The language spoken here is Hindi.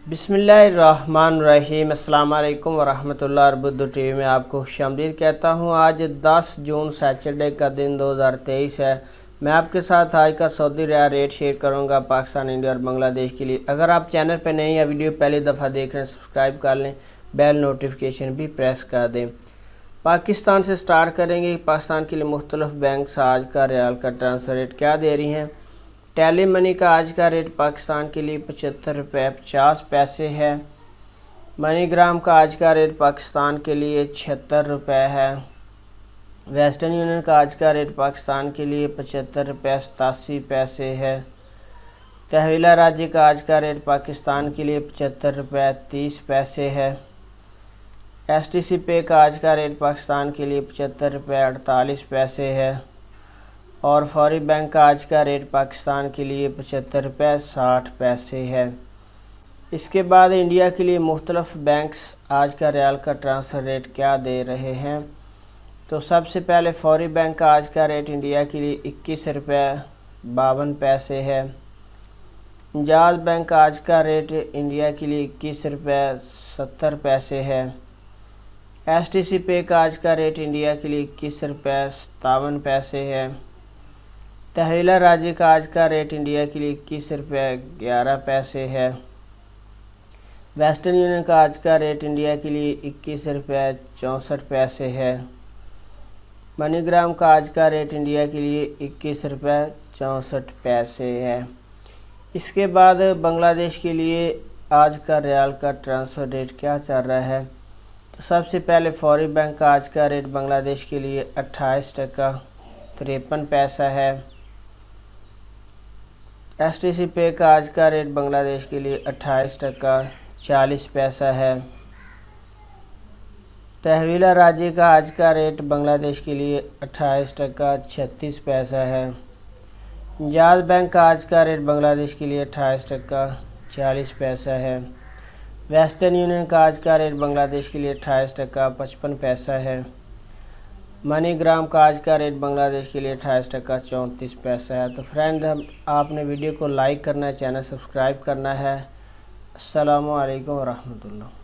बिस्मिल्लाहिर्रहमानिर्रहीम। अस्सलाम वालेकुम वरहमतुल्लाह। बुद्ध टीवी में आपको खुशामदीद कहता हूँ। आज 10 जून सैटरडे का दिन 2023 है। मैं आपके साथ आज का सऊदी रियाल रेट शेयर करूँगा पाकिस्तान, इंडिया और बांग्लादेश के लिए। अगर आप चैनल पर नए या वीडियो पहली दफ़ा देख रहे हैं, सब्सक्राइब कर लें, बेल नोटिफिकेशन भी प्रेस कर दें। पाकिस्तान से स्टार्ट करेंगे। पाकिस्तान के लिए मुख्तलिफ बैंक्स आज का रियाल का ट्रांसफ़र रेट क्या दे रही हैं। टेली मनी का आज का रेट पाकिस्तान के लिए 75 रुपये 50 पैसे है। मनीग्राम का आज का रेट पाकिस्तान के लिए 76 रुपये है। वेस्टर्न यूनियन का आज का रेट पाकिस्तान के लिए 75 रुपये 87 पैसे है। तहवीला राज्य का आज का रेट पाकिस्तान के लिए 75 रुपये 30 पैसे है। STC पे का आज का रेट पाकिस्तान के लिए 75 रुपये 48 पैसे है। और फौरी बैंक का आज का रेट पाकिस्तान के लिए 75 रुपये 60 पैसे है। इसके बाद इंडिया के लिए मुख्तलिफ बैंक्स आज का रियाल का ट्रांसफ़र रेट क्या दे रहे हैं। तो सबसे पहले फौरी बैंक का आज का रेट इंडिया के लिए 21 रुपये 52 पैसे है। इंजाज बैंक का आज का रेट इंडिया के लिए 21 रुपये 70 पैसे है। STC पे का आज का रेट इंडिया के लिए 21 रुपये 57 पैसे है। तहवीला राज्य का आज का रेट इंडिया के लिए 21 रुपये 11 पैसे है। वेस्टर्न यूनियन का आज का रेट इंडिया के लिए 21 रुपये 64 पैसे है। मनीग्राम का आज का रेट इंडिया के लिए 21 रुपये 64 पैसे है। इसके बाद बांग्लादेश के लिए आज का रियाल का ट्रांसफ़र रेट क्या चल रहा है। तो सबसे पहले फौरी बैंक का आज का रेट बांग्लादेश के लिए 28 टका 53 पैसा है। STC पे का आज का रेट बांग्लादेश के लिए 28 टका 40 पैसा है। तहवीला राज्य का आज का रेट बांग्लादेश के लिए 28 टका 36 पैसा है। इंजाज बैंक का आज का रेट बांग्लादेश के लिए 28 टका 40 पैसा है। वेस्टर्न यूनियन का आज का रेट बांग्लादेश के लिए 28 टका 55 पैसा है। मनीग्राम का आज का रेट बांग्लादेश के लिए 28 टका 34 पैसा है। तो फ्रेंड, आपने वीडियो को लाइक करना है, चैनल सब्सक्राइब करना है। अस्सलामु अलैकुम वरहमतुल्लाह।